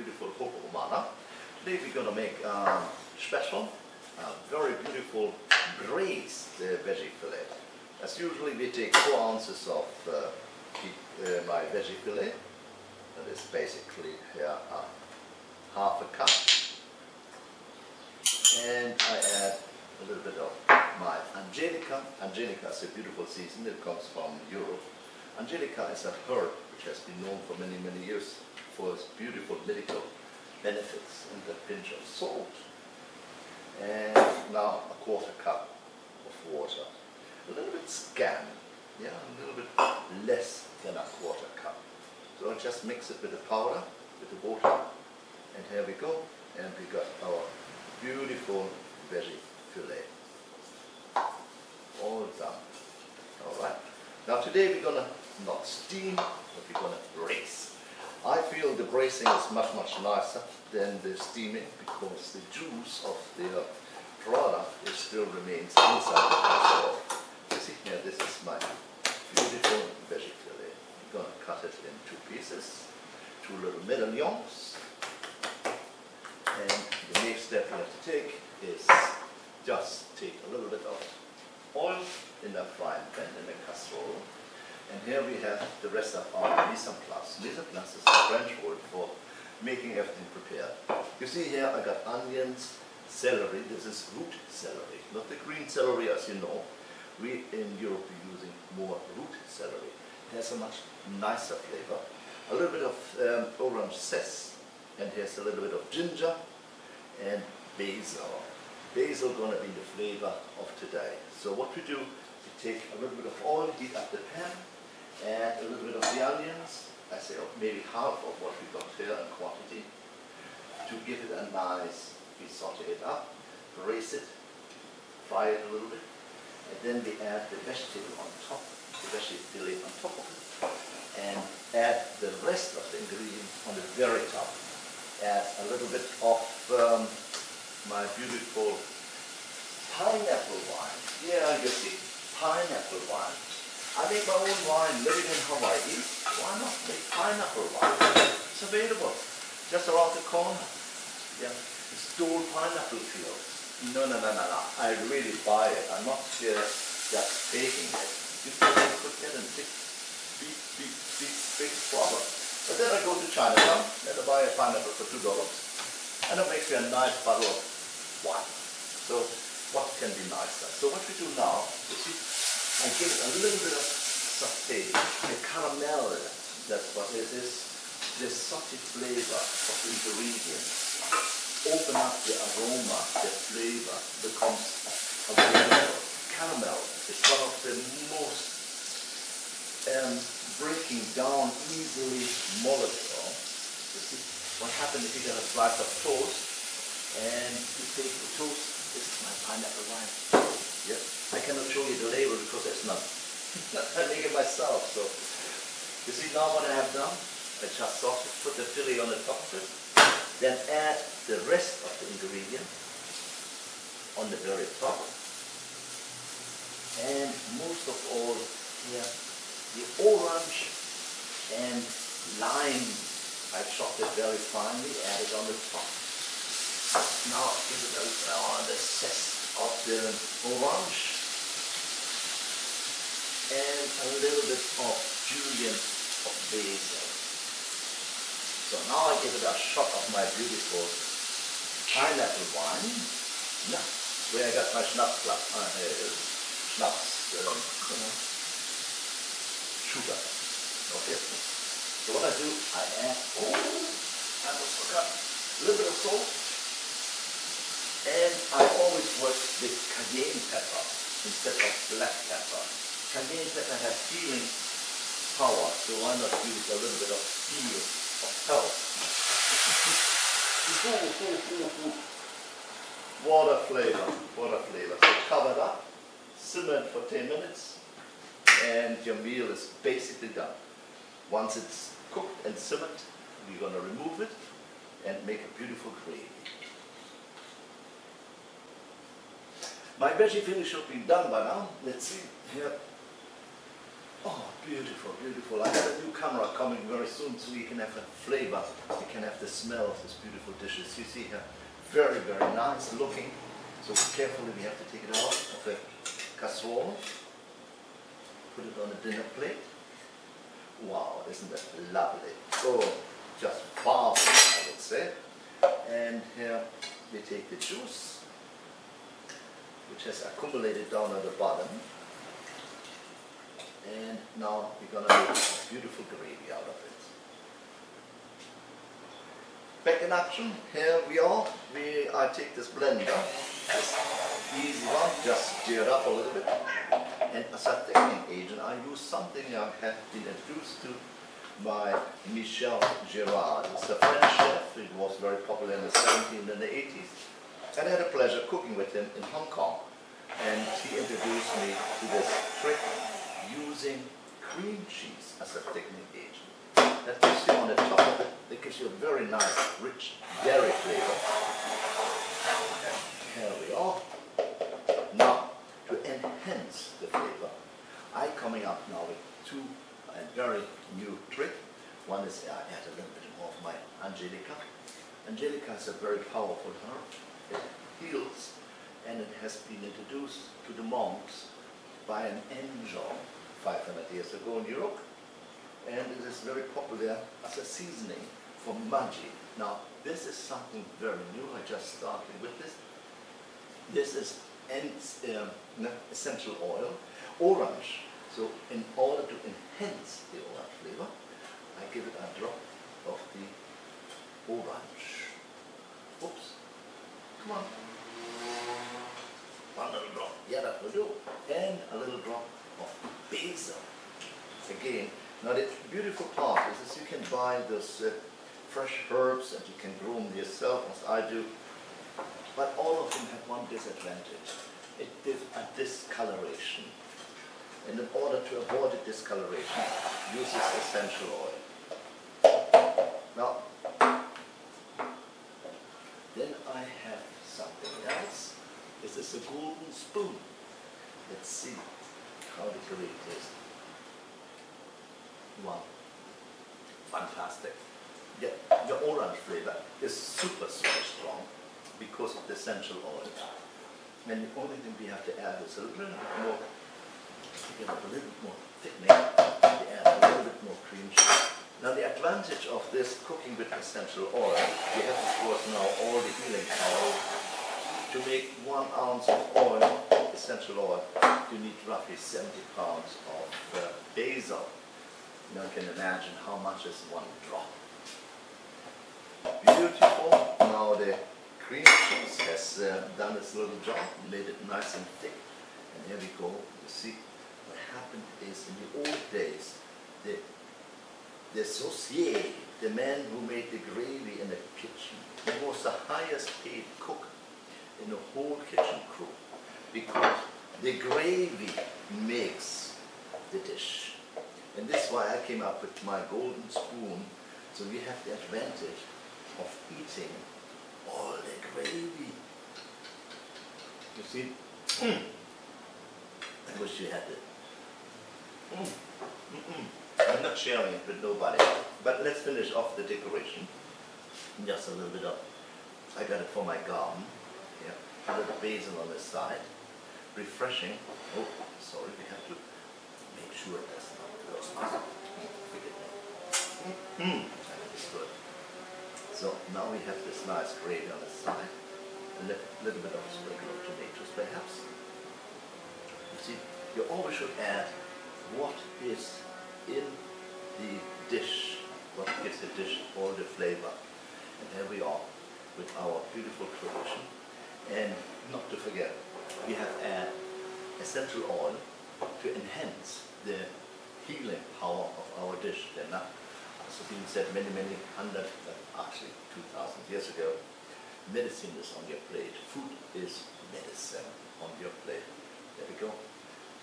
beautiful hopo umana. Today we're going to make special, very beautiful braised veggie fillet. As usually we take 4 ounces of my veggie fillet. That is basically here half a cup. And I add a little bit of my Angelica. Angelica is a beautiful season. It comes from Europe. Angelica is a herb which has been known for many, many years for its beautiful medical benefits, and a pinch of salt. And now a 1/4 cup of water. A little bit scant, yeah, a little bit less than a 1/4 cup. So I just mix it with the powder, with the water, and here we go. And we got our beautiful veggie fillet. All done. Alright. Now today we're gonna not steam, but we're gonna braise. I feel the braising is much, much nicer than the steaming because the juice of the product still remains inside the casserole. You see here, this is my beautiful veggie fillet. I'm gonna cut it in 2 pieces, 2 little medallions. And the next step you have to take is just take a little bit of oil in the frying pan, in the casserole. And here we have the rest of our mise en place. Mise en place is a French word for making everything prepared. You see here I got onions, celery. This is root celery, not the green celery as you know. We in Europe are using more root celery. It has a much nicer flavor. A little bit of orange zest, and here's a little bit of ginger and basil. Basil gonna be the flavor of today. So what we do, we take a little bit of oil, heat up the pan, add a little bit of the onions, I say maybe half of what we got here in quantity, to give it a nice, we saute it up, braise it, fry it a little bit, and then we add the vegetable on top, the veggie fillet on top of it, and add the rest of the ingredients on the very top. Add a little bit of my beautiful pineapple wine. Yeah, you see, pineapple wine. I make my own wine living in Hawaii. Why not make pineapple wine? It's available just around the corner. Yeah, it's Dole pineapple fields. No. I really buy it. I'm not just baking it. You can cook it in big problem. But then I go to Chinatown and I buy a pineapple for $2. And it makes me a nice bottle of wine. So what can be nicer? So what we do now, you see, I give it a little bit of sauté, the caramel, that's what it is, the salty flavor of the ingredients. Open up the aroma, the flavor becomes available. Caramel is one of the most breaking down easily molecule. You see, what happens if you get a slice of toast and you take the toast, this is my pineapple wine. Yeah. I cannot show you the label because there's none. I make it myself. So you see now what I have done? I just put the fillet on the top of it, then add the rest of the ingredient on the very top, and most of all here the orange and lime. I chopped it very finely, add it on the top. Now give it the zest of the orange and a little bit of julienne of basil. So now I give it a shot of my beautiful pineapple wine. Now, where I got my schnapps glass. Here it is. Schnapps. Sugar. Okay. So what I do, I add, I almost forgot, a little bit of salt. And I always work with cayenne pepper instead of black pepper. Cayenne pepper has healing power, so why not use a little bit of heal of health? Water flavor. So cover it up, simmer it for 10 minutes, and your meal is basically done. Once it's cooked and simmered, we're going to remove it and make a beautiful gravy. My veggie fillet should be done by now. Let's see. Here Oh, beautiful, beautiful. I have a new camera coming very soon so you can have a flavor, you can have the smell of these beautiful dishes. You see here, very, very nice looking. So carefully we have to take it out of the casserole, put it on a dinner plate. Wow, isn't that lovely? Oh, just marvelous, I would say. And here we take the juice, which has accumulated down at the bottom. And now we're going to make a beautiful gravy out of it. Back in action, here we are. I take this blender, this easy one, just stir it up a little bit. And as a thickening agent, I use something I have been introduced to by Michel Girard. It's a French chef. It was very popular in the 70s and the 80s. And I had a pleasure cooking with him in Hong Kong. And he introduced me to this trick using cream cheese as a thickening agent. That gives you on the top of it, it gives you a very nice, rich dairy flavor. And here we are. Now, to enhance the flavor, I'm coming up now with a very new trick. One is I add a little bit more of my Angelica. Angelica is a very powerful herb. It heals, and it has been introduced to the monks by an angel 500 years ago in Europe, and it is very popular as a seasoning for maggi. Now, this is something very new. I just started with this. This is essential oil, orange. So, in order to enhance the orange flavor, I give it a drop of the orange. Oops. Come on. One little drop. Yeah, that will do. And a little drop of basil. Again, now the beautiful part is you can buy those fresh herbs and you can grow them yourself as I do. But all of them have one disadvantage. It gives a discoloration. And in order to avoid the discoloration, use this essential oil. Now, then I have something else. This is a golden spoon. Let's see how the gravy tastes. Wow, fantastic. Yeah, the orange flavor is super strong because of the essential oil. And the only thing we have to add is a little bit more, to give it a little bit more thickening, we add a little bit more cream cheese. Now the advantage of this cooking with essential oil, we have of course now all the healing power. To make 1 ounce of oil, essential oil, you need roughly 70 pounds of basil. Now you can imagine how much is 1 drop. Beautiful. Now the cream cheese has done its little job, made it nice and thick. And here we go. You see, what happened is in the old days, the saucier, the man who made the gravy in the kitchen, he was the highest paid cook in the whole kitchen crew, because the gravy makes the dish. And this is why I came up with my golden spoon, so we have the advantage of eating all the gravy. You see? I wish you had it. I'm not sharing it with nobody, but let's finish off the decoration. Just a little bit of, I got it for my garden. Yeah, a little basil on the side. Refreshing. Oh, sorry, we have to make sure it does not go smash. That is good. So now we have this nice gravy on the side. A little bit of sprinkle of tomatoes perhaps. You see, you always should add what is in the dish, what gives the dish all the flavor. And here we are with our beautiful tradition. And not to forget, we have added essential oil to enhance the healing power of our dish. Then, as has been said many hundred, actually 2,000 years ago, medicine is on your plate. Food is medicine on your plate. There we go.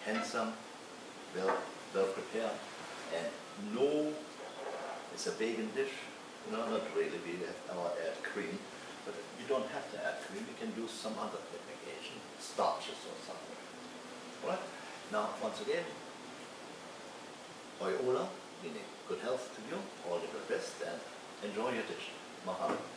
Handsome, well prepared, and no, it's a vegan dish. No, not really. We have our add cream, but you don't have to add cream. You can do some other technication, starches or something. All right. Now, once again, Hoi Ola, meaning good health to you, all the very best, and enjoy your dish. Mahalo.